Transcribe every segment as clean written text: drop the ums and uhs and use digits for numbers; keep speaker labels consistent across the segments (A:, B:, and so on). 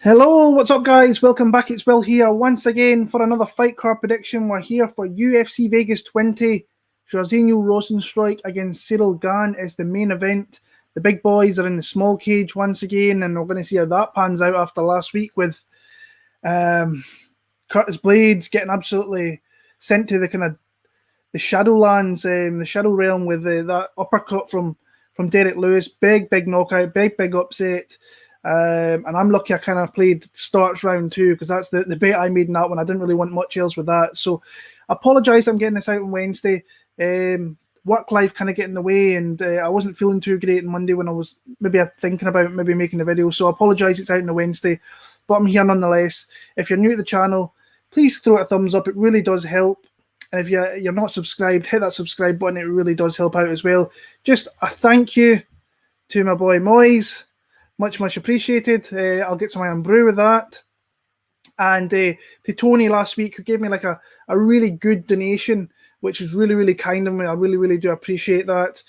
A: Hello, what's up, guys? Welcome back. It's Will here once again for another fight card prediction. We're here for UFC Vegas 20. Jairzinho Rozenstruick against Ciryl Gane is the main event. The big boys are in the small cage once again, and we're going to see how that pans out after last week with Curtis Blades getting absolutely sent to the kind of the Shadowlands, the Shadow Realm with that uppercut from Derek Lewis. Big knockout, big upset. And I'm lucky I kind of played starts round 2 because that's the bet I made in that one. I didn't really want much else with that. So I apologise I'm getting this out on Wednesday. Work life kind of getting in the way, and I wasn't feeling too great on Monday when I was maybe thinking about maybe making a video. So I apologise it's out on a Wednesday, but I'm here nonetheless. If you're new to the channel, please throw it a thumbs up. It really does help. And if you're not subscribed, hit that subscribe button. It really does help out as well. Just a thank you to my boy Moises. Much appreciated. I'll get some iron brew with that. And to Tony last week, who gave me like a really good donation, which was really kind of me. I really do appreciate that.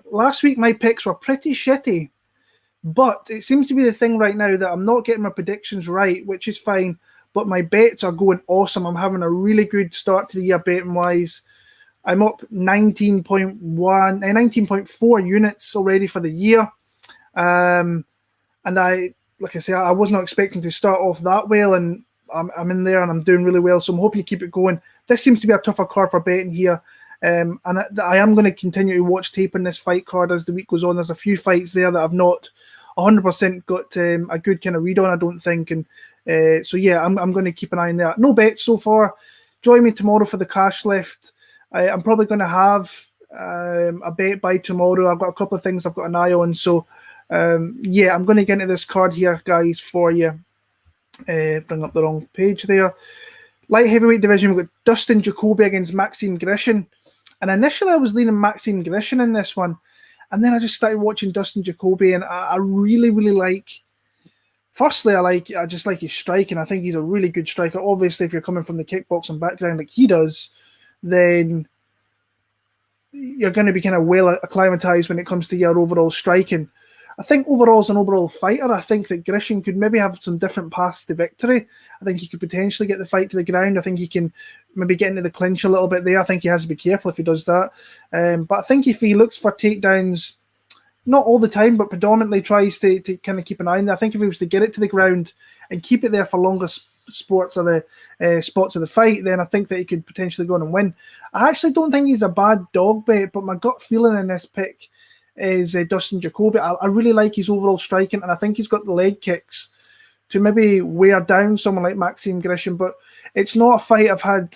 A: Last week, my picks were pretty shitty. But it seems to be the thing right now that I'm not getting my predictions right, which is fine. But my bets are going awesome. I'm having a really good start to the year betting-wise. I'm up 19.4 units already for the year. And I was not expecting to start off that well, and I'm in there and I'm doing really well. So I'm hoping to keep it going. This seems to be a tougher card for betting here. And I am going to continue to watch tape on this fight card as the week goes on. There's a few fights there that I've not 100% got a good kind of read on, I don't think. And so yeah, I'm going to keep an eye on that. No bets so far. Join me tomorrow for the cash lift. I'm probably going to have a bet by tomorrow. I've got a couple of things I've got an eye on. So yeah, I'm going to get into this card here, guys, for you. Bring up the wrong page there. Light heavyweight division, we've got Dustin Jacoby against Maxime Grishin. And initially I was leaning Maxime Grishin in this one. And then I just started watching Dustin Jacoby, and I really like... Firstly, I just like his striking. I think he's a really good striker. Obviously, if you're coming from the kickboxing background like he does, then you're going to be kind of well acclimatized when it comes to your overall striking. I think overall, as an overall fighter, I think that Grishin could maybe have some different paths to victory. I think he could potentially get the fight to the ground. I think he can maybe get into the clinch a little bit there. I think he has to be careful if he does that. But I think if he looks for takedowns, not all the time, but predominantly tries to kind of keep an eye on that. I think if he was to get it to the ground and keep it there for longer spots of the fight, then I think that he could potentially go on and win. I actually don't think he's a bad dog bet, but my gut feeling in this pick is Dustin Jacoby. I really like his overall striking, and I think he's got the leg kicks to maybe wear down someone like Maxime Grishin, but it's not a fight I've had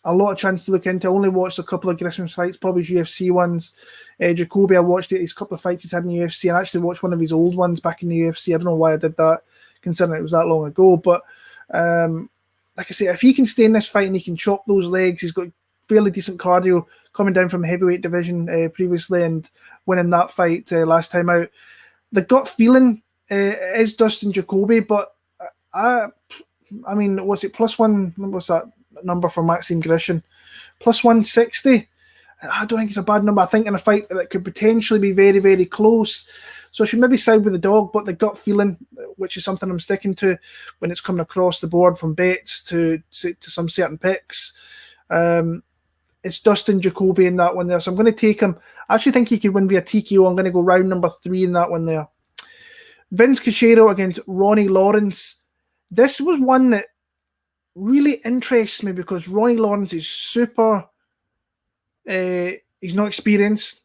A: a lot of chance to look into. I only watched a couple of Grishin's fights, probably his UFC ones. Jacoby, I watched his couple of fights he's had in the UFC, and I actually watched one of his old ones back in the UFC. I don't know why I did that, considering it was that long ago, but like I say, if he can stay in this fight and he can chop those legs, he's got fairly decent cardio, coming down from heavyweight division previously and winning that fight last time out. The gut feeling is Dustin Jacoby, but I mean, what's it, +1, what's that number for Maxime Grishin? +160. I don't think it's a bad number. I think in a fight that could potentially be very close. So I should maybe side with the dog, but the gut feeling, which is something I'm sticking to when it's coming across the board from bets to some certain picks, it's Dustin Jacoby in that one there. So I'm going to take him. I actually think he could win via TKO. I'm going to go round number 3 in that one there. Vince Cachero against Ronnie Lawrence. This was one that really interests me because Ronnie Lawrence is super... he's not experienced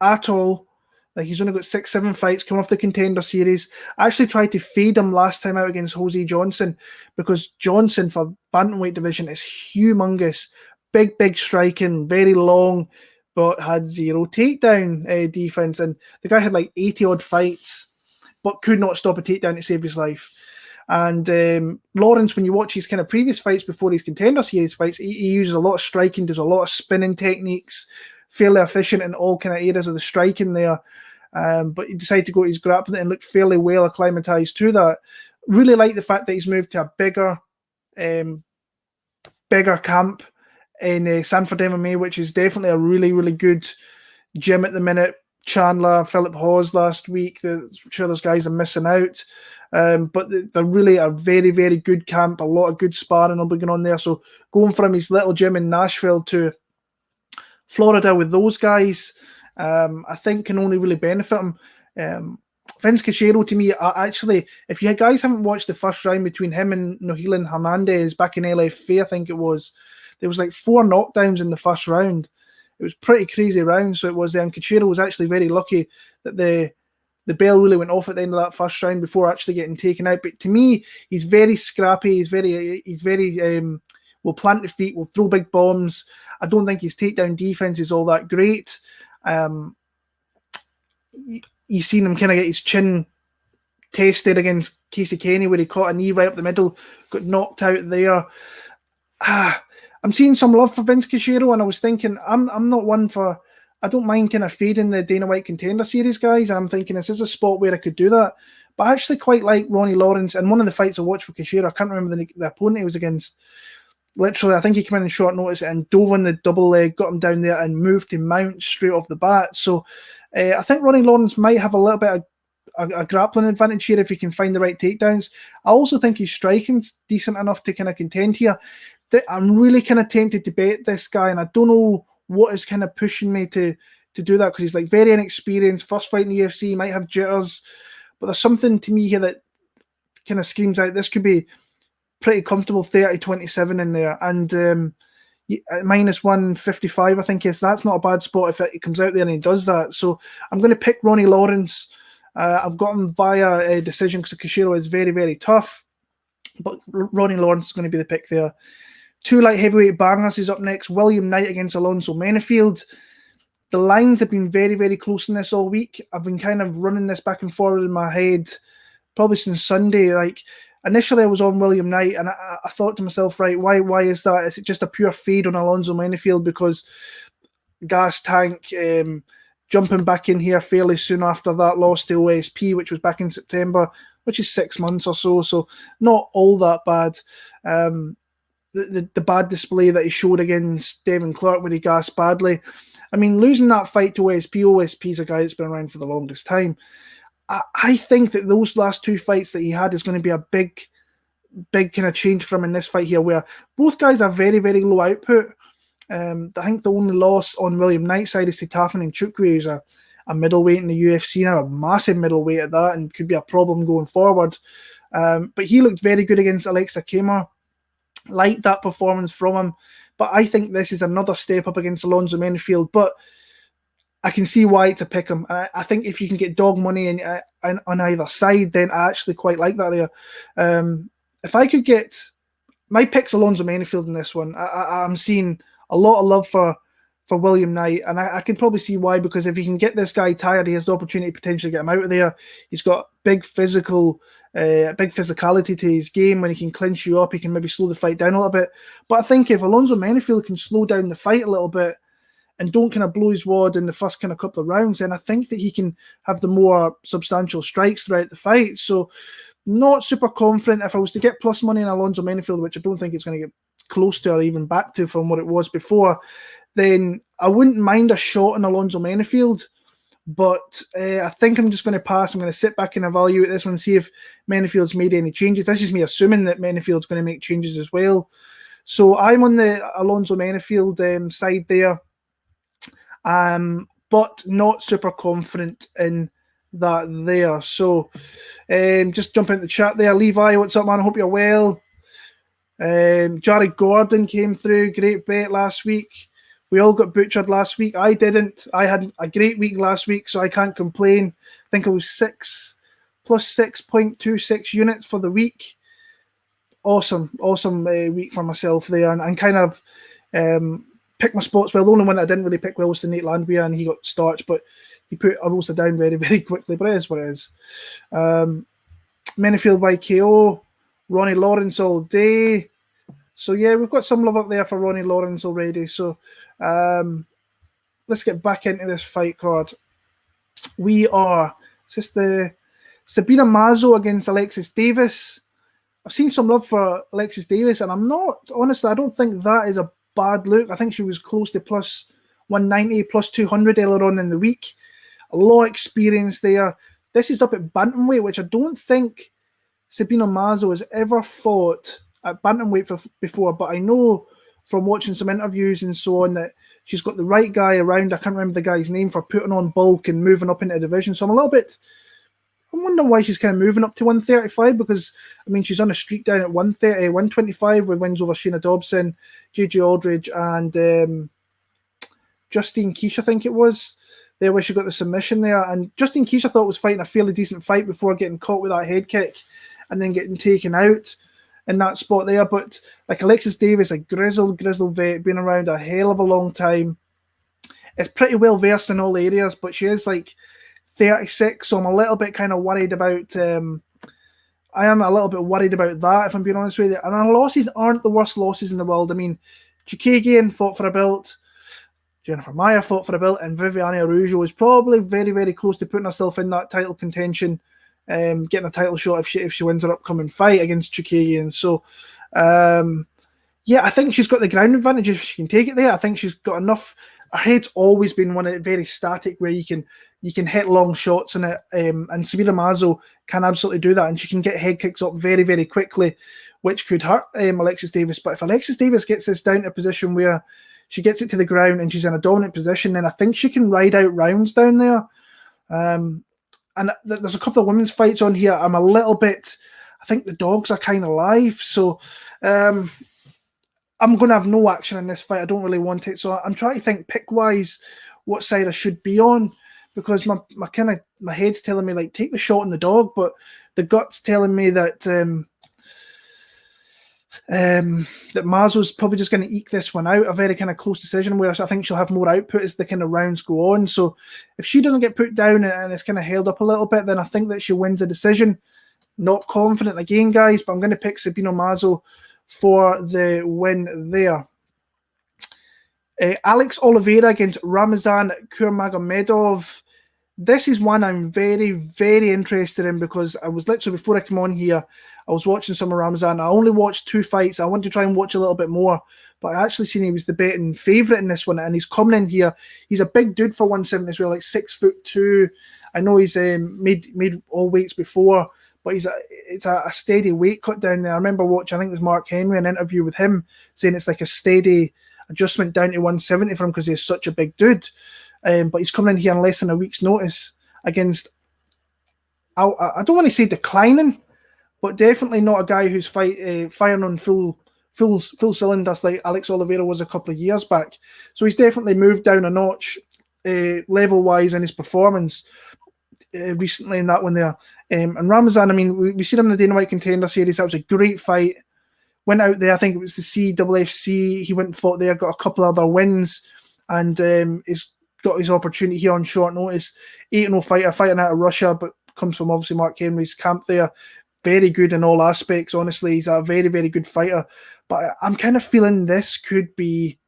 A: at all. Like, he's only got 6-7 fights, coming off the Contender Series. I actually tried to fade him last time out against Jose Johnson because Johnson for bantamweight division is humongous. Big striking, very long, but had 0 takedown defense. And the guy had like 80-odd fights, but could not stop a takedown to save his life. And Lawrence, when you watch his kind of previous fights before his Contender Series fights, he uses a lot of striking, does a lot of spinning techniques, fairly efficient in all kind of areas of the striking there. But he decided to go to his grappling and look fairly well acclimatized to that. Really like the fact that he's moved to a bigger camp in Sanford MMA, which is definitely a really good gym at the minute. Chandler, Philip Hawes last week. I'm sure those guys are missing out. But they're really a very, very good camp. A lot of good sparring will be going on there. So going from his little gym in Nashville to Florida with those guys, I think can only really benefit him. Vince Cachero, to me, actually, if you guys haven't watched the first round between him and Nohelen Hernandez back in LFA, I think it was, there was like 4 knockdowns in the first round. It was pretty crazy round. So it was, and Cachero was actually very lucky that the bell really went off at the end of that first round before actually getting taken out. But to me, he's very scrappy. He's very will plant the feet, will throw big bombs. I don't think his takedown defense is all that great. You've seen him kind of get his chin tested against Casey Kenny, where he caught a knee right up the middle, got knocked out there. I'm seeing some love for Vince Cachero, and I was thinking, I'm not one for, I don't mind kind of fading the Dana White Contender Series guys, and I'm thinking this is a spot where I could do that. But I actually quite like Ronnie Lawrence, and one of the fights I watched with Cachero, I can't remember the opponent he was against. Literally, I think he came in short notice and dove on the double leg, got him down there, and moved to mount straight off the bat. So I think Ronnie Lawrence might have a little bit of a grappling advantage here if he can find the right takedowns. I also think his striking's decent enough to kind of contend here. I'm really kind of tempted to bet this guy, and I don't know what is kind of pushing me to do that, because he's like very inexperienced, first fight in the UFC, might have jitters, but there's something to me here that kind of screams out this could be pretty comfortable 30-27 in there, and minus 155 I think that's not a bad spot if it comes out there and he does that. So I'm going to pick Ronnie Lawrence. I've got him via a decision because Cachero is very, very tough, but Ronnie Lawrence is going to be the pick there. 2 light heavyweight bangers is up next. William Knight against Alonzo Menifield. The lines have been very, very close in this all week. I've been kind of running this back and forward in my head probably since Sunday. Like, initially I was on William Knight, and I thought to myself, right, why is that? Is it just a pure fade on Alonzo Menifield because gas tank jumping back in here fairly soon after that loss to OSP, which was back in September, which is 6 months or so not all that bad. The bad display that he showed against Devin Clark when he gassed badly. I mean, losing that fight to OSP is a guy that's been around for the longest time. I think that those last 2 fights that he had is going to be a big kind of change from in this fight here, where both guys are very, very low output. I think the only loss on William Knight's side is to Tafan Nchukwu, who's a middleweight in the UFC now, a massive middleweight at that, and could be a problem going forward. But he looked very good against Alexis Kamer. Liked that performance from him. But I think this is another step up against Alonzo Menifield. But I can see why it's a pick 'em. And I think if you can get dog money on either side, then I actually quite like that there. If I could get my pick's Alonzo Menifield in this one, I'm seeing a lot of love for William Knight, and I can probably see why, because if he can get this guy tired, he has the opportunity to potentially get him out of there. He's got big physicality to his game. When he can clinch you up, he can maybe slow the fight down a little bit. But I think if Alonzo Menifield can slow down the fight a little bit and don't kind of blow his wad in the first kind of couple of rounds, then I think that he can have the more substantial strikes throughout the fight. So not super confident. If I was to get plus money on Alonzo Menifield, which I don't think it's going to get close to or even back to from what it was before, then I wouldn't mind a shot on Alonzo Menifield. But I think I'm just going to pass. I'm going to sit back and evaluate this one, see if Menifield's made any changes. This is me assuming that Menifield's going to make changes as well. So I'm on the Alonzo Menifield side there, but not super confident in that there. So just jump into the chat there. Levi, what's up, man? I hope you're well. Jared Gordon came through. Great bet last week. We all got butchered last week. I didn't. I had a great week last week, so I can't complain. I think it was 6 plus 6.26 units for the week. Awesome week for myself there, and kind of picked my spots well. The only one that I didn't really pick well was the Nate Landwehr, and he got starched, but he put Rosa down very, very quickly. But it is what it is. Menifield by KO. Ronnie Lawrence all day. So yeah, we've got some love up there for Ronnie Lawrence already. So let's get back into this fight card. Is this the Sabina Mazo against Alexis Davis? I've seen some love for Alexis Davis, and I don't think that is a bad look. I think she was close to plus 190, plus 200 earlier on in the week. A lot of experience there. This is up at bantamweight, which I don't think Sabina Mazo has ever fought at bantamweight before, but I know from watching some interviews and so on that she's got the right guy around. I can't remember the guy's name for putting on bulk and moving up into a division. So I'm wondering why she's kind of moving up to 135 because, I mean, she's on a streak down at 130, 125 with wins over Shayna Dobson, JJ Aldridge, and Justine Keisha, I think it was. There where she got the submission there. And Justine Keisha thought was fighting a fairly decent fight before getting caught with that head kick and then getting taken out in that spot there. But like Alexis Davis, a grizzled vet, been around a hell of a long time. Is pretty well versed in all areas, but she is like 36, so I'm a little bit kind of worried about. I am a little bit worried about that, if I'm being honest with you. And our losses aren't the worst losses in the world. I mean, Chikagian fought for a belt, Jennifer Maia fought for a belt, and Viviane Araujo is probably very, very close to putting herself in that title contention, getting a title shot if she wins her upcoming fight against Chikagian. So, yeah, I think she's got the ground advantage if she can take it there. I think she's got enough. Her head's always been one of the very static where you can hit long shots in it, and Sabina Mazo can absolutely do that, and she can get head kicks up very, very quickly, which could hurt Alexis Davis. But if Alexis Davis gets this down to a position where she gets it to the ground and she's in a dominant position, then I think she can ride out rounds down there. And there's a couple of women's fights on here. I'm a little bit. I think the dogs are kind of live, so. I'm going to have no action in this fight. I don't really want it. So I'm trying to think pick-wise what side I should be on because my head's telling me, like, take the shot on the dog, but the gut's telling me that that Mazo's probably just going to eke this one out, a very kind of close decision where I think she'll have more output as the kind of rounds go on. So if she doesn't get put down and it's kind of held up a little bit, then I think that she wins a decision. Not confident again, guys, but I'm going to pick Sabina Mazo for the win there. Alex Oliveira against Ramazan Kuramagomedov. This is one I'm very, very interested in because I was literally, before I come on here, I was watching some of Ramazan. I only watched 2 fights. I wanted to try and watch a little bit more, but I actually seen he was the betting favourite in this one, and he's coming in here. He's a big dude for 170 as well, like 6'2". I know he's made all weights before, but it's a steady weight cut down there. I remember watching, I think it was Mark Henry, an interview with him, saying it's like a steady adjustment down to 170 for him because he's such a big dude. But he's coming in here in less than a week's notice against, I don't want to say declining, but definitely not a guy who's firing on full cylinders like Alex Oliveira was a couple of years back. So he's definitely moved down a notch level-wise in his performance recently in that one there. And Ramazan, I mean, we seen him in the Dana White Contender Series. That was a great fight. Went out there, I think it was the CFFC. He went and fought there, got a couple of other wins, and he's got his opportunity here on short notice. 8-0 fighter, fighting out of Russia, but comes from obviously Mark Henry's camp there. Very good in all aspects, honestly. He's a very, very good fighter. But I'm kind of feeling this could be...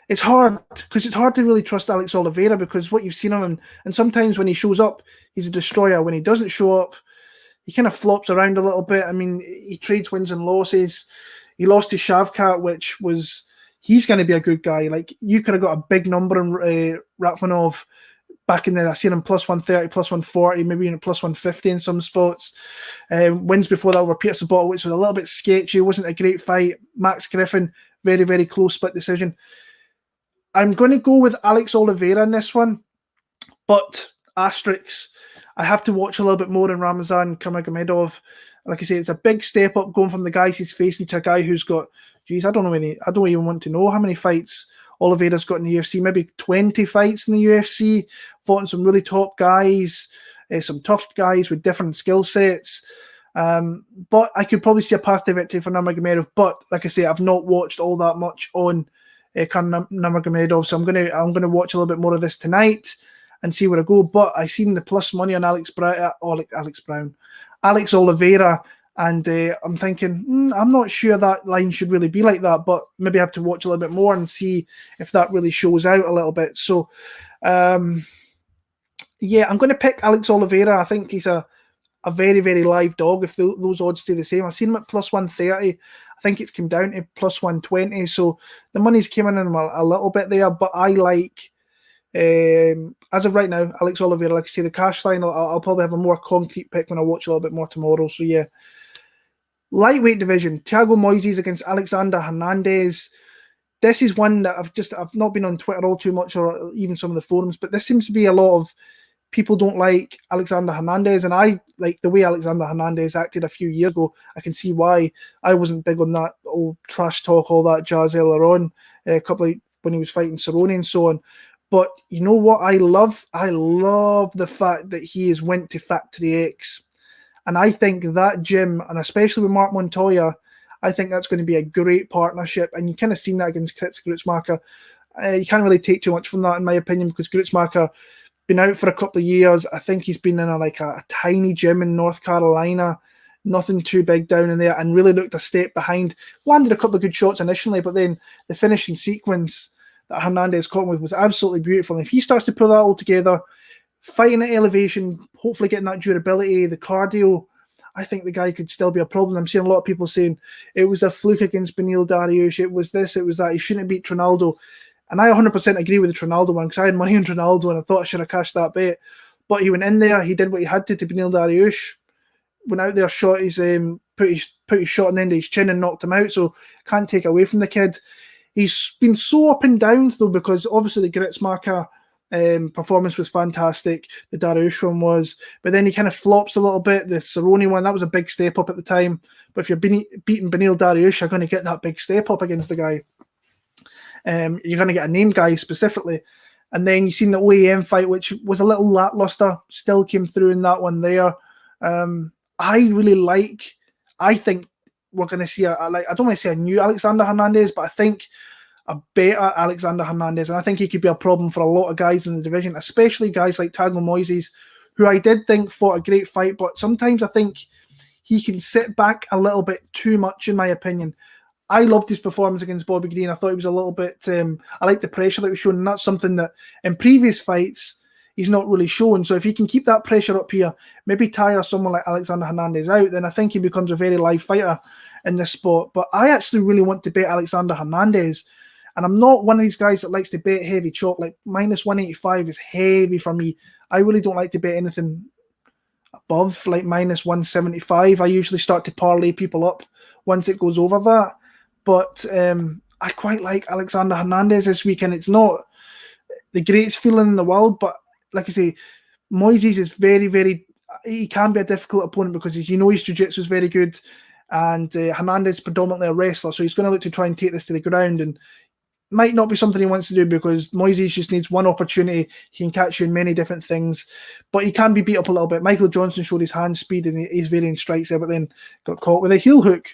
A: It's hard because it's hard to really trust Alex Oliveira because what you've seen of him, and sometimes when he shows up, he's a destroyer. When he doesn't show up, he kind of flops around a little bit. I mean, he trades wins and losses. He lost to Shavkat, which was, he's going to be a good guy. Like, you could have got a big number in Rachmanov back in there. I've seen him plus 130, plus 140, maybe even plus 150 in some spots. Wins before that over Peter Sabota, which was a little bit sketchy. It wasn't a great fight. Max Griffin, very, very close split decision. I'm going to go with Alex Oliveira in this one, but asterisks. I have to watch a little bit more in Ramazan Kuramagomedov. Like I say, it's a big step up going from the guys he's facing to a guy who's got, I don't even want to know how many fights Oliveira's got in the UFC. Maybe 20 fights in the UFC. Fought in some really top guys, some tough guys with different skill sets. But I could probably see a path to victory for Nurmagomedov. But like I say, I've not watched all that much on Nurmagomedov, so I'm gonna watch a little bit more of this tonight and see where I go. But I seen the plus money on Alex Oliveira, and I'm thinking I'm not sure that line should really be like that, but maybe I have to watch a little bit more and see if that really shows out a little bit. So yeah, I'm going to pick Alex Oliveira. I think he's a very, very live dog if those odds stay the same. I've seen him at plus 130. I think it's come down to plus 120. So the money's came in a little bit there, but I like As of right now, Alex Oliveira, like I say, the cash line, I'll probably have a more concrete pick when I watch a little bit more tomorrow. So yeah. Lightweight division, Thiago Moises against Alexander Hernandez. This is one that I've not been on Twitter all too much, or even some of the forums, but this seems to be a lot of people don't like Alexander Hernandez, and I like the way Alexander Hernandez acted a few years ago. I can see why. I wasn't big on that old trash talk, all that jazz earlier on, a couple of when he was fighting Cerrone and so on. But you know what I love? I love the fact that he has went to Factory X. And I think that gym, and especially with Mark Montoya, I think that's going to be a great partnership. And you kind of seen that against Grutzmacher. You can't really take too much from that, in my opinion, because Grutzmacher been out for a couple of years. I think he's been in a tiny gym in North Carolina, nothing too big down in there, and really looked a step behind. Landed a couple of good shots initially, but then the finishing sequence that Hernandez caught him with was absolutely beautiful. And if he starts to pull that all together, fighting at elevation, hopefully getting that durability, the cardio, I think the guy could still be a problem. I'm seeing a lot of people saying it was a fluke against Beneil Dariush, it was this, it was that, he shouldn't have beat Trinaldo. And I 100% agree with the Trinaldo one, because I had money on Trinaldo and I thought I should have cashed that bet. But he went in there, he did what he had to Beneil Dariush, went out there, shot his put his shot on the end of his chin and knocked him out. So can't take away from the kid. He's been so up and down though, because obviously the Grutzmacher performance was fantastic. The Dariush one was, but then he kind of flops a little bit. The Cerrone one, that was a big step up at the time. But if you're beating Beneil Dariush, you're going to get that big step up against the guy. You're going to get a named guy specifically. And then you've seen the OEM fight, which was a little lackluster, still came through in that one there. I think we're going to see I don't want to say a new Alexander Hernandez, but I think a better Alexander Hernandez. And I think he could be a problem for a lot of guys in the division, especially guys like Thiago Moises, who I did think fought a great fight, but sometimes I think he can sit back a little bit too much, in my opinion. I loved his performance against Bobby Green. I thought he was a little bit... I liked the pressure that was shown, and that's something that in previous fights he's not really shown. So if he can keep that pressure up here, maybe tire someone like Alexander Hernandez out, then I think he becomes a very live fighter in this spot. But I actually really want to bet Alexander Hernandez, and I'm not one of these guys that likes to bet heavy chalk. Like minus 185 is heavy for me. I really don't like to bet anything above like minus 175. I usually start to parlay people up once it goes over that. But I quite like Alexander Hernandez this week, and it's not the greatest feeling in the world. But like I say, Moises is very, very... He can be a difficult opponent because his jiu-jitsu is very good, and Hernandez is predominantly a wrestler, so he's going to look to try and take this to the ground, and might not be something he wants to do because Moises just needs one opportunity. He can catch you in many different things, but he can be beat up a little bit. Michael Johnson showed his hand speed and his varying strikes there, but then got caught with a heel hook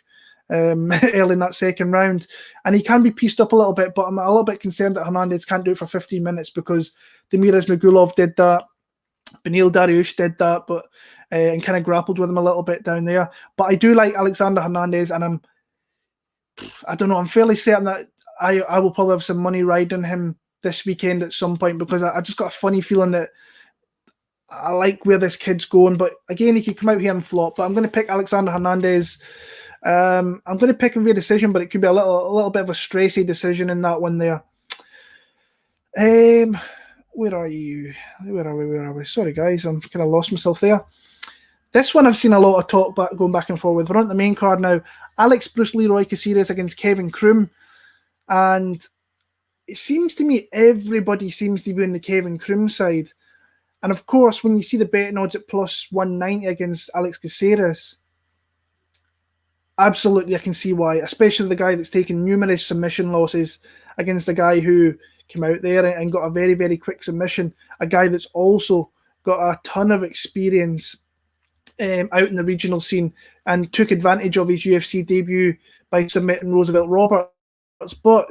A: early in that second round, and he can be pieced up a little bit, but I'm a little bit concerned that Hernandez can't do it for 15 minutes because Damir Ismagulov did that, Beneil Dariush did that, but and kind of grappled with him a little bit down there. But I do like Alexander Hernandez, and I'm fairly certain that I will probably have some money riding him this weekend at some point, because I just got a funny feeling that I like where this kid's going. But again, he could come out here and flop. But I'm going to pick Alexander Hernandez. I'm going to pick him via decision, but it could be a little bit of a stressy decision in that one there. Where are you? Where are we? Sorry, guys, I'm kind of lost myself there. This one I've seen a lot of talk going back and forth. We're on the main card now. Alex Bruce Leroy Caceres against Kevin Croom. And it seems to me everybody seems to be on the Kevin Croom side. And of course, when you see the betting odds at plus 190 against Alex Caceres, absolutely I can see why, especially the guy that's taken numerous submission losses against the guy who came out there and got a very, very quick submission, a guy that's also got a ton of experience out in the regional scene and took advantage of his UFC debut by submitting Roosevelt Roberts. But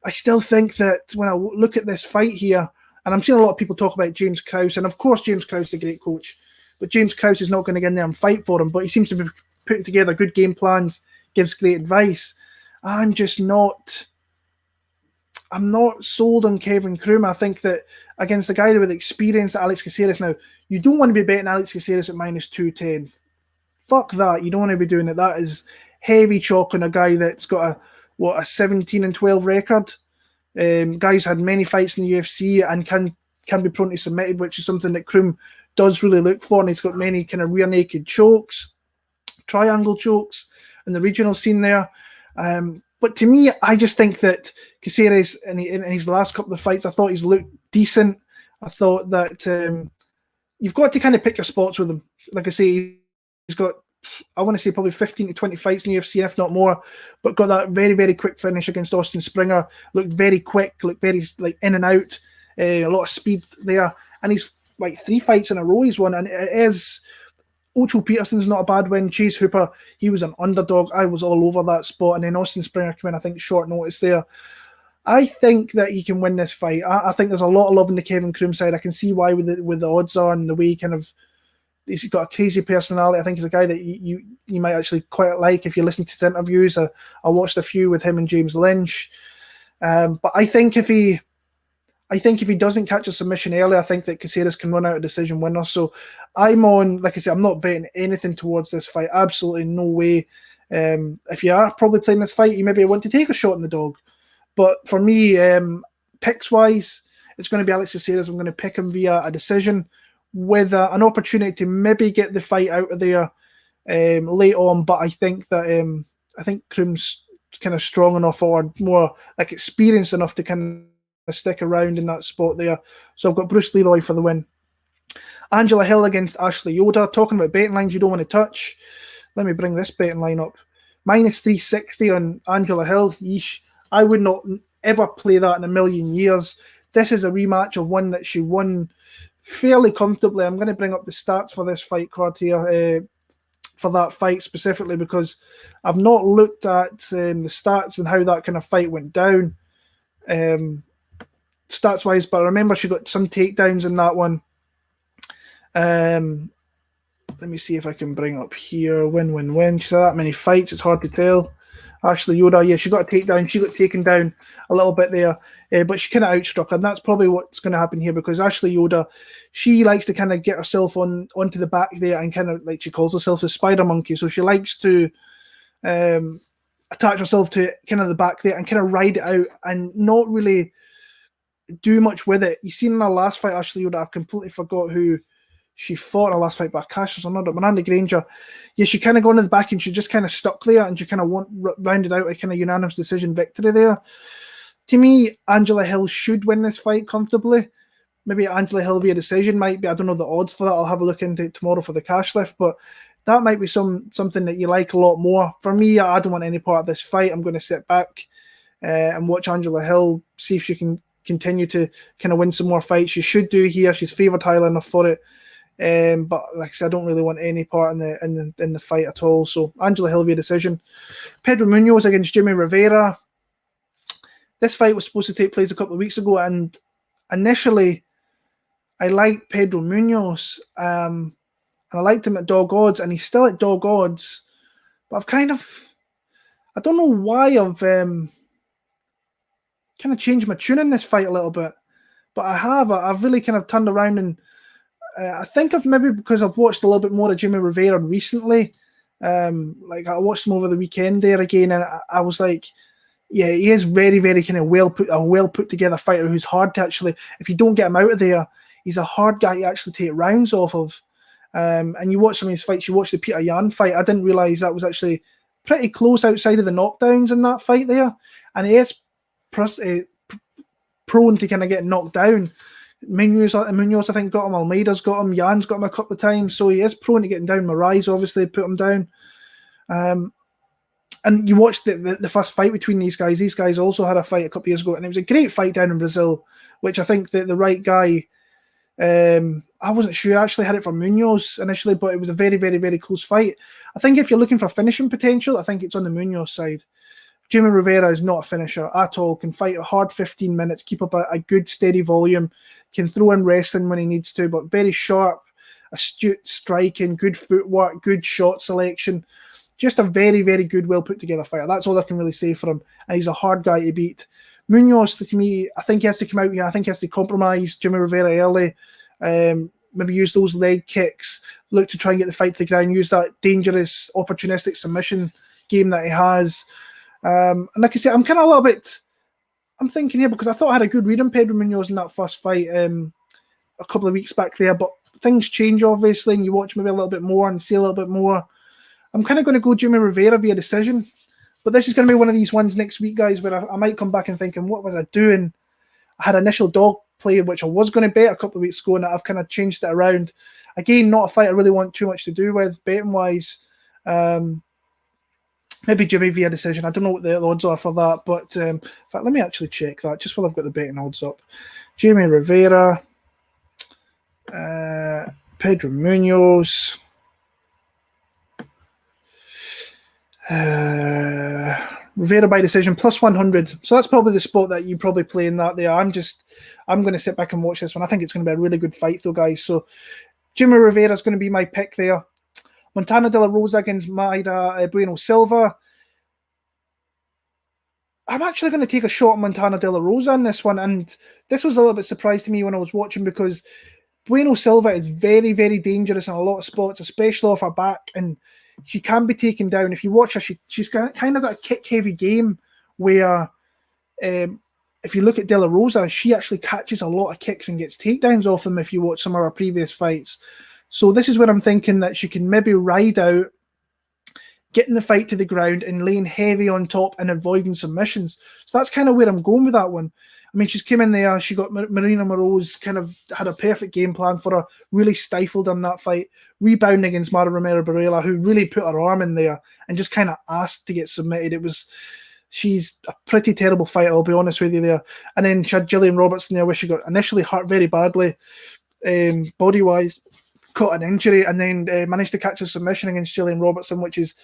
A: I still think that when I look at this fight here, and I'm seeing a lot of people talk about James Krause, and of course James Krause is a great coach, but James Krause is not going to get in there and fight for him, but he seems to be putting together good game plans, gives great advice. I'm not sold on Kevin Croom. I think that against the guy with experience, Alex Caceres, now, you don't want to be betting Alex Caceres at minus 210. Fuck that. You don't want to be doing it. That is heavy chalk on a guy that's got a 17-12 record. Guy's had many fights in the UFC and can be prone to submitted, which is something that Croom does really look for, and he's got many kind of rear naked chokes, triangle chokes in the regional scene there. But to me, I just think that Caceres, in his last couple of fights, I thought he's looked decent. I thought that you've got to kind of pick your spots with him. Like I say, he's got, I want to say, probably 15 to 20 fights in the UFC, if not more, but got that very, very quick finish against Austin Springer. Looked very quick, looked very like in and out, a lot of speed there. And he's like 3 fights in a row he's won. And it is, Ocho Peterson's not a bad win. Chase Hooper, he was an underdog. I was all over that spot. And then Austin Springer came in, I think, short notice there. I think that he can win this fight. I think there's a lot of love in the Kevin Croom side. I can see why with the odds are and the way he kind of, he's got a crazy personality. I think he's a guy that you might actually quite like if you listen to his interviews. I watched a few with him and James Lynch. But I think if he doesn't catch a submission early, I think that Caceres can run out a decision winner. So I'm on, like I said, I'm not betting anything towards this fight. Absolutely no way. If you are probably playing this fight, you maybe want to take a shot in the dog. But for me, picks-wise, it's going to be Alexis Caceres. I'm going to pick him via a decision with an opportunity to maybe get the fight out of there late on. But I think that I think Croom's kind of strong enough or more like experienced enough to kind of stick around in that spot there. So I've got Bruce Leroy for the win. Angela Hill against Ashley Yoder. Talking about betting lines you don't want to touch. Let me bring this betting line up. Minus 360 on Angela Hill. Yeesh. I would not ever play that in a million years. This is a rematch of one that she won fairly comfortably. I'm going to bring up the stats for this fight card here, for that fight specifically, because I've not looked at the stats and how that kind of fight went down, stats-wise, but I remember she got some takedowns in that one. Let me see if I can bring up here. Win. She's had that many fights, it's hard to tell. Ashley Yoder, yeah, she got a takedown. She got taken down a little bit there, but she kind of outstruck her, and that's probably what's going to happen here because Ashley Yoder, she likes to kind of get herself onto the back there and kind of, like she calls herself a spider monkey, so she likes to attach herself to kind of the back there and kind of ride it out and not really do much with it. You seen in her last fight, Ashley Yoder, I completely forgot who she fought in her last fight by Caceres or not, Miranda Granger. Yeah, she kind of got into the back and she just kind of stuck there and she kind of rounded out a kind of unanimous decision victory there. To me, Angela Hill should win this fight comfortably. Maybe Angela Hill via decision might be, I don't know the odds for that. I'll have a look into it tomorrow for the cash lift, but that might be something that you like a lot more. For me, I don't want any part of this fight. I'm going to sit back and watch Angela Hill, see if she can continue to kind of win some more fights. She should do here. She's favoured highly enough for it. But like I said, I don't really want any part in the fight at all. So Angela Hill via decision. Pedro Munhoz against Jimmie Rivera. This fight was supposed to take place a couple of weeks ago, and initially I liked Pedro Munhoz, and I liked him at dog odds, and he's still at dog odds. But I don't know why I've kind of changed my tune in this fight a little bit, but I've really kind of turned around and. I think of maybe because I've watched a little bit more of Jimmie Rivera recently. Like I watched him over the weekend there again, and I was like, yeah, he is very, very kind of well put together fighter who's hard to actually, if you don't get him out of there, he's a hard guy to actually take rounds off of. And you watch some of his fights, you watch the Peter Yan fight, I didn't realise that was actually pretty close outside of the knockdowns in that fight there. And he is prone to kind of getting knocked down. Munhoz, I think, got him. Almeida's got him. Jan's got him a couple of times. So he is prone to getting down. Moraes obviously put him down. And you watched the first fight between these guys. These guys also had a fight a couple of years ago, and it was a great fight down in Brazil, which I think that the right guy, I wasn't sure. I actually had it for Munhoz initially, but it was a very, very, very close fight. I think if you're looking for finishing potential, I think it's on the Munhoz side. Jimmie Rivera is not a finisher at all, can fight a hard 15 minutes, keep up a good steady volume, can throw in wrestling when he needs to, but very sharp, astute striking, good footwork, good shot selection. Just a very, very good, well put together fighter. That's all I can really say for him. And he's a hard guy to beat. Munhoz, to me, I think he has to come out here. I think he has to compromise Jimmie Rivera early. Maybe use those leg kicks, look to try and get the fight to the ground, use that dangerous, opportunistic submission game that he has. And like I said, I'm kind of a little bit I'm thinking here because I thought I had a good read on Pedro Munhoz in that first fight a couple of weeks back there, but things change obviously, and you watch maybe a little bit more and see a little bit more. I'm kind of going to go Jimmie Rivera via decision, but this is going to be one of these ones next week, guys, where I might come back and thinking, what was I doing? I had initial dog play, which I was going to bet a couple of weeks ago, and I've kind of changed it around. Again, not a fight I really want too much to do with betting-wise. Maybe Jimmie via decision. I don't know what the odds are for that, but in fact, let me actually check that just while I've got the betting odds up. Jimmie Rivera, Pedro Munhoz, Rivera by decision plus 100. So that's probably the spot that you probably play in that there. I'm going to sit back and watch this one. I think it's going to be a really good fight though, guys. So Jimmie Rivera is going to be my pick there. Montana De La Rosa against Mayra Buyno Silva. I'm actually going to take a shot at Montana De La Rosa in this one, and this was a little bit surprised to me when I was watching because Buyno Silva is very, very dangerous in a lot of spots, especially off her back, and she can be taken down. If you watch her, she's kind of got a kick-heavy game where if you look at De La Rosa, she actually catches a lot of kicks and gets takedowns off them if you watch some of her previous fights. So this is where I'm thinking that she can maybe ride out, getting the fight to the ground and laying heavy on top and avoiding submissions. So that's kind of where I'm going with that one. I mean, she's came in there, she got Marina Moroz, kind of had a perfect game plan for her, really stifled her in that fight, rebounding against Mara Romero Barrera, who really put her arm in there and just kind of asked to get submitted. She's a pretty terrible fighter, I'll be honest with you there. And then she had Gillian Robertson there, where she got initially hurt very badly, body-wise, caught an injury, and then managed to catch a submission against Gillian Robertson, which is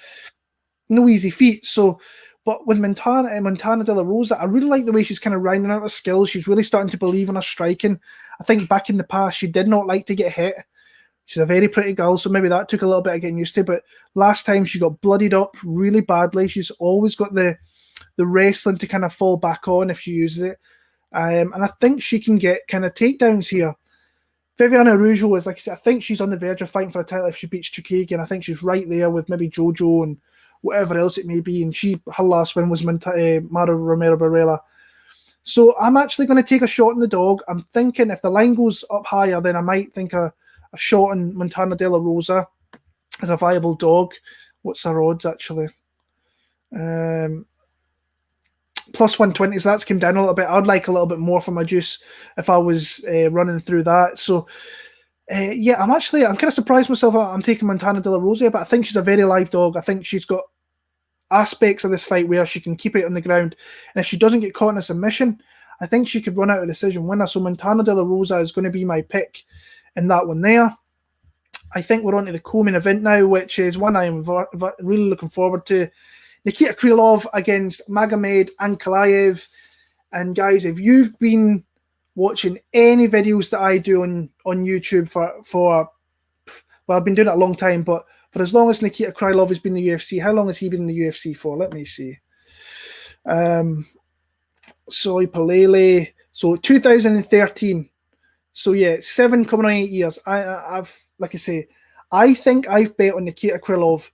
A: no easy feat. So, but with Montana De La Rosa, I really like the way she's kind of rounding out her skills. She's really starting to believe in her striking. I think back in the past, she did not like to get hit. She's a very pretty girl, so maybe that took a little bit of getting used to. But last time, she got bloodied up really badly. She's always got the wrestling to kind of fall back on if she uses it. And I think she can get kind of takedowns here. Viviana Araujo is, like I said, I think she's on the verge of fighting for a title if she beats Chukagian. I think she's right there with maybe Jojo and whatever else it may be. And her last win was Mara Romero Barrera. So I'm actually going to take a shot in the dog. I'm thinking if the line goes up higher, then I might think a shot in Montana De La Rosa as a viable dog. What's her odds, actually? Plus 120, so that's come down a little bit. I'd like a little bit more for my juice if I was running through that. So, yeah, I'm kind of surprised myself. I'm taking Montana De La Rosa, but I think she's a very live dog. I think she's got aspects of this fight where she can keep it on the ground. And if she doesn't get caught in a submission, I think she could run out a decision winner. So Montana De La Rosa is going to be my pick in that one there. I think we're on to the co-main event now, which is one I am really looking forward to. Nikita Krylov against Magomed Ankalaev. And guys, if you've been watching any videos that I do on YouTube for well, I've been doing it a long time, but for as long as Nikita Krylov has been in the UFC, how long has he been in the UFC for? Let me see. Soy Palele. So 2013. So yeah, 7 coming on 8 years. I've like I say, I think I've bet on Nikita Krylov.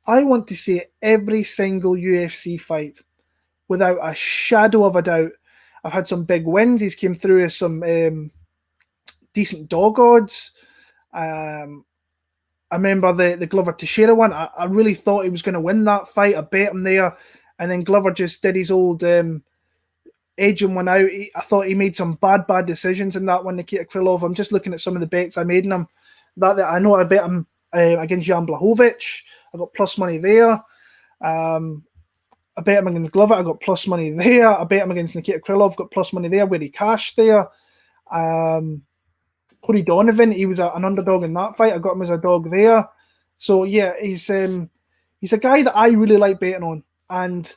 A: I want to see every single UFC fight without a shadow of a doubt. I've had some big wins. He's came through as some decent dog odds. I remember the Glover Teixeira one. I really thought he was going to win that fight. I bet him there. And then Glover just did his old edging one out. I thought he made some bad decisions in that one, Nikita Krylov. I'm just looking at some of the bets I made in him. That I know I bet him against Jan Blachowicz. I got plus money there. I bet him against Glover. I got plus money there. I bet him against Nikita Krylov. Got plus money there where he cashed there. Corey Donovan, he was an underdog in that fight. I got him as a dog there. So yeah, he's a guy that I really like betting on, and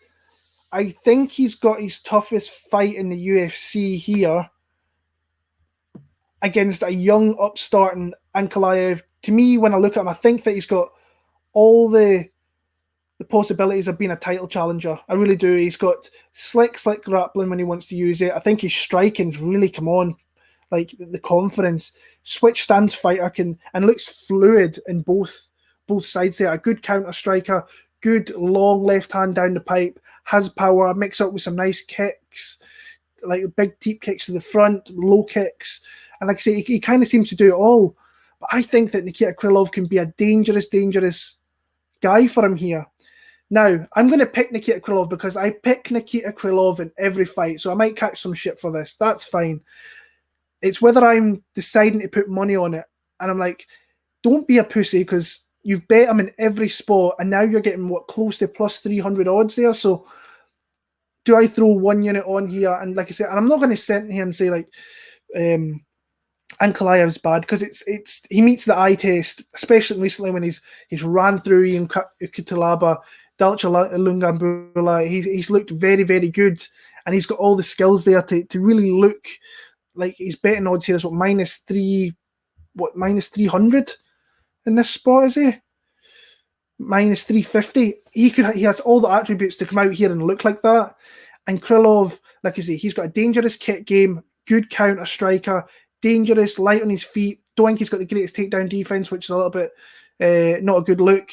A: I think he's got his toughest fight in the UFC here against a young upstarting Ankalaev. To me, when I look at him, I think that he's got all the possibilities of being a title challenger. I really do. He's got slick grappling when he wants to use it. I think his striking's really come on, like the confidence. Switch stance fighter and looks fluid in both sides there. A good counter striker, good long left hand down the pipe, has power, mix up with some nice kicks. like big deep kicks to the front, low kicks, and like I say, he kind of seems to do it all. But I think that Nikita Krylov can be a dangerous guy for him here. Now, I'm going to pick Nikita Krylov because I pick Nikita Krylov in every fight, so I might catch some shit for this. That's fine. It's whether I'm deciding to put money on it, and I'm like, don't be a pussy because you've bet him in every spot, and now you're getting close to plus 300 odds there. So, do I throw one unit on here? And like I said, and I'm not going to sit here and say like Ankalaev's bad because he meets the eye test, especially recently when he's ran through Ian Kutalaba, Dalcha Lungambula. He's looked very, very good, and he's got all the skills there to really look like he's betting odds here is minus 300 in this spot, is he? Minus 350. He has all the attributes to come out here and look like that. And Krylov, like I say, he's got a dangerous kick game, good counter striker, dangerous, light on his feet. Don't think he's got the greatest takedown defense, which is a little bit not a good look.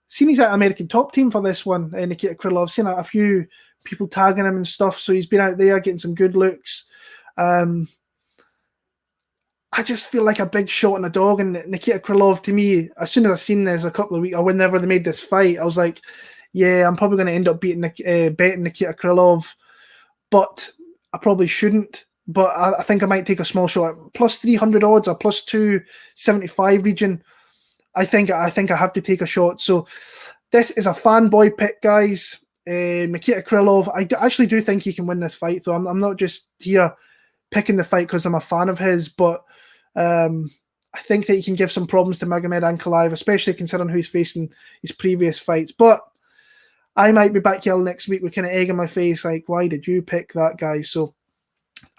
A: Seen he's at American Top Team for this one, Nikita Krylov. Seen a few people tagging him and stuff, so he's been out there getting some good looks. I just feel like a big shot in a dog, and Nikita Krylov, to me, as soon as I seen this a couple of weeks, or whenever they made this fight, I was like, yeah, I'm probably going to end up betting Nikita Krylov, but I probably shouldn't. But I think I might take a small shot at plus 300 odds or plus 275 region. I think I have to take a shot. So this is a fanboy pick, guys. Nikita Krylov, I actually do think he can win this fight, though. I'm not just here picking the fight because I'm a fan of his, but I think that he can give some problems to Magomed Ankalaev, especially considering who he's facing his previous fights. But I might be back here next week with kind of egg in my face, like, why did you pick that guy? So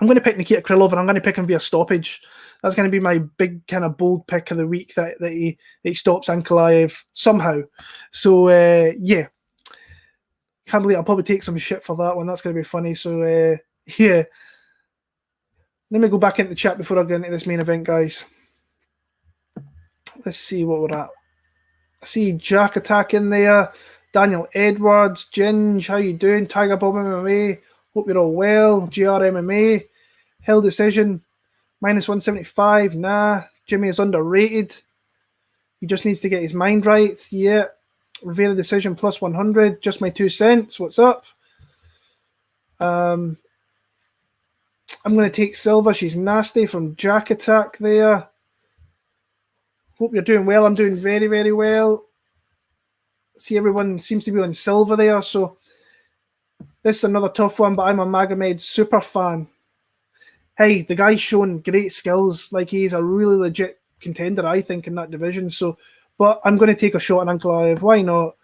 A: I'm going to pick Nikita Krylov, and I'm going to pick him via stoppage. That's going to be my big kind of bold pick of the week, that he stops Ankalaev somehow. So, yeah. Can't believe I'll probably take some shit for that one. That's going to be funny. So, yeah. Let me go back into the chat before I go into this main event, guys. Let's see what we're at. I see Jack Attack in there. Daniel Edwards. Ginge, how you doing? Tiger Bob MMA. Hope you're all well. GR MMA. Hill Decision. Minus 175. Nah. Jimmie is underrated. He just needs to get his mind right. Yeah. Rivera Decision plus 100. Just my 2 cents. What's up? I'm going to take Silva. She's nasty from Jack Attack there. Hope you're doing well. I'm doing very, very well. See, everyone seems to be on Silva there. So this is another tough one, but I'm a Magomed super fan. Hey, the guy's shown great skills. Like, he's a really legit contender, I think, in that division. So, but I'm going to take a shot on Ankalaev. Why not?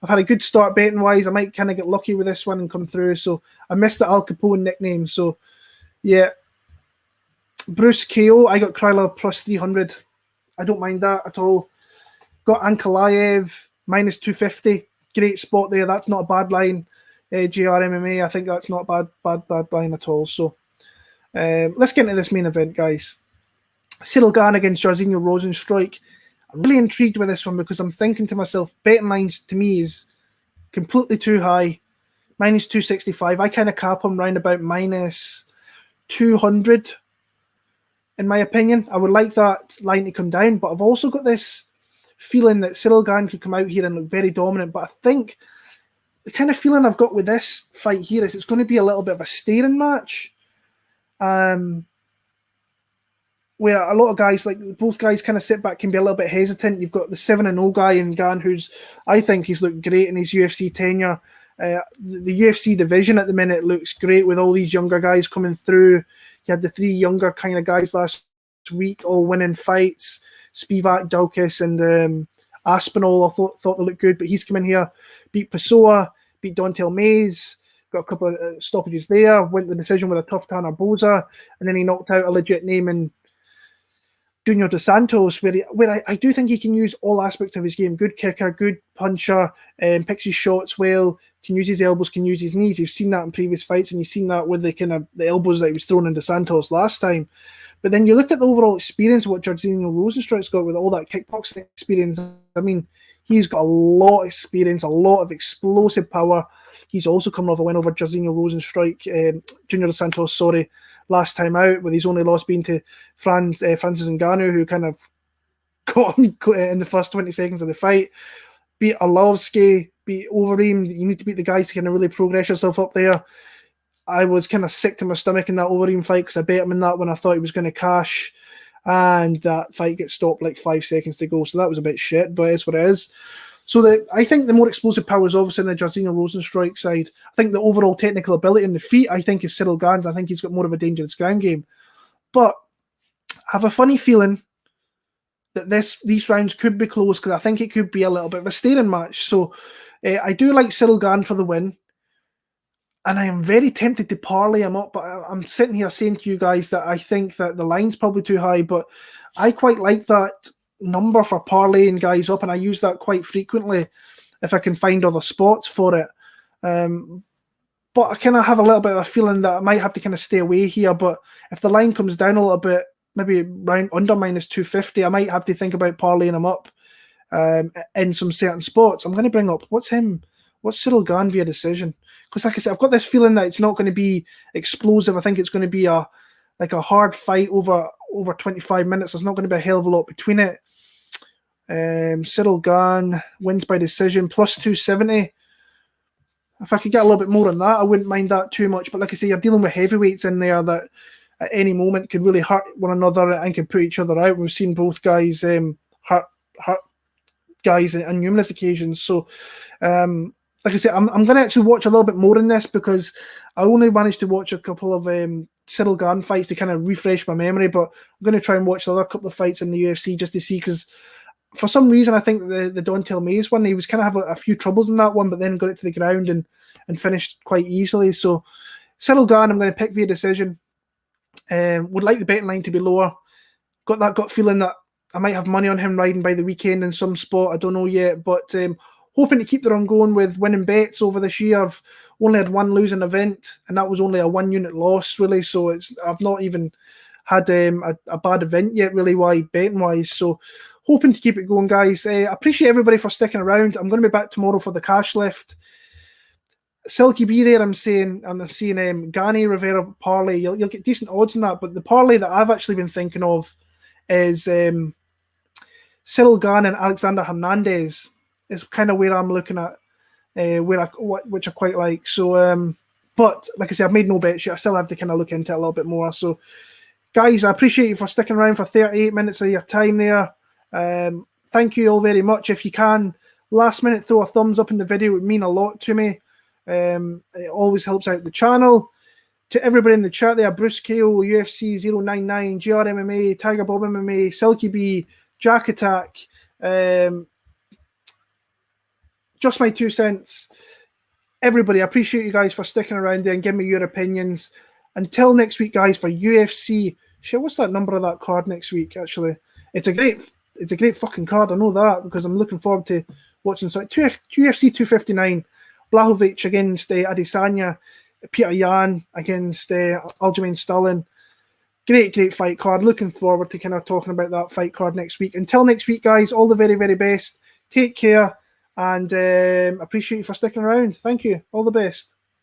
A: I've had a good start betting-wise. I might kind of get lucky with this one and come through. So I missed the Al Capone nickname. So, yeah. Bruce KO, I got Krylov plus 300. I don't mind that at all. Got Ankalaev minus 250. Great spot there. That's not a bad line. GR MMA, I think that's not a bad line at all. So let's get into this main event, guys. Ciryl Gane against Jairzinho Rozenstruick. I'm really intrigued with this one because I'm thinking to myself, betting lines to me is completely too high. Minus 265. I kind of cap them round about minus 200. In my opinion, I would like that line to come down, but I've also got this feeling that Ciryl Gane could come out here and look very dominant. But I think the kind of feeling I've got with this fight here is it's going to be a little bit of a staring match. Where a lot of guys, like both guys, kind of sit back, can be a little bit hesitant. You've got the 7-0 guy in Gane, who's, I think he's looked great in his UFC tenure. The UFC division at the minute looks great with all these younger guys coming through. You had the 3 younger kind of guys last week all winning fights. Spivak, Dalkis, and Aspinall, I thought they looked good, but he's come in here, beat Pessoa, beat Dontel Mays, got a couple of stoppages there, went the decision with a tough Tanner Boza, and then he knocked out a legit name in Junior Dos Santos, where I do think he can use all aspects of his game. Good kicker, good puncher, picks his shots well, can use his elbows, can use his knees. You've seen that in previous fights, and you've seen that with the kind of the elbows that he was throwing into Santos last time. But then you look at the overall experience of what Jairzinho Rozenstruick's got with all that kickboxing experience. I mean, he's got a lot of experience, a lot of explosive power. He's also coming off a win over Jairzinho Rozenstruick, Junior Dos Santos, last time out, with his only loss being to Francis Ngannou, who kind of got him in the first 20 seconds of the fight. Beat Arlovsky, beat Overeem. You need to beat the guys to kind of really progress yourself up there. I was kind of sick to my stomach in that Overeem fight because I bet him in that when I thought he was going to cash, and that fight gets stopped like 5 seconds to go. So that was a bit shit, but it's what it is. So I think the more explosive power is obviously on the Jairzinho Rozenstruick side. I think the overall technical ability in the feet, I think, is Ciryl Gane. I think he's got more of a dangerous ground game. But I have a funny feeling that these rounds could be close because I think it could be a little bit of a staring match. So I do like Ciryl Gane for the win. And I am very tempted to parlay him up, but I'm sitting here saying to you guys that I think that the line's probably too high, but I quite like that number for parlaying guys up, and I use that quite frequently if I can find other spots for it. But I kind of have a little bit of a feeling that I might have to kind of stay away here, but if the line comes down a little bit, maybe round under minus 250, I might have to think about parlaying him up in some certain spots. I'm going to bring up, what's Ciryl Gane via decision? Because like I said, I've got this feeling that it's not going to be explosive. I think it's going to be a hard fight over 25 minutes. There's not going to be a hell of a lot between it. Ciryl Gane wins by decision, plus 270. If I could get a little bit more on that, I wouldn't mind that too much. But like I say, you're dealing with heavyweights in there that at any moment can really hurt one another and can put each other out. We've seen both guys hurt guys on numerous occasions. So, like I said, I'm going to actually watch a little bit more in this because I only managed to watch a couple of Ciryl Gane fights to kind of refresh my memory. But I'm going to try and watch the other couple of fights in the UFC just to see, because for some reason I think the Dontel Mays one, he was kind of having a few troubles in that one, but then got it to the ground and finished quite easily. So Ciryl Gane, I'm going to pick via decision. Would like the betting line to be lower. Got that gut feeling that I might have money on him riding by the weekend in some spot. I don't know yet, but hoping to keep the run going with winning bets over this year. I've only had one losing event, and that was only a 1-unit loss, really. So I've not even had a bad event yet, really, betting wise. So hoping to keep it going, guys. I appreciate everybody for sticking around. I'm going to be back tomorrow for the cash lift. Silky B there, I'm seeing Gane Rivera parlay. You'll get decent odds on that, but the parlay that I've actually been thinking of is Ciryl Gane and Alexander Hernandez. Is kind of where I'm looking at, which I quite like. So, but like I said, I've made no bets yet. I still have to kind of look into it a little bit more. So, guys, I appreciate you for sticking around for 38 minutes of your time there. Thank you all very much. If you can, last minute, throw a thumbs up in the video. It would mean a lot to me. It always helps out the channel. To everybody in the chat there, Bruce KO, UFC 099, GRMMA, Tiger Bob MMA, Silky B, Jack Attack, just my 2 cents. Everybody, I appreciate you guys for sticking around there and giving me your opinions. Until next week, guys, for UFC. Shit, what's that number of that card next week, actually? It's a great fucking card, I know that, because I'm looking forward to watching something. UFC 259, Blachowicz against Adesanya, Peter Yan against Aljamain Sterling. Great fight card. Looking forward to kind of talking about that fight card next week. Until next week, guys, all the very, very best. Take care, and appreciate you for sticking around. Thank you. All the best.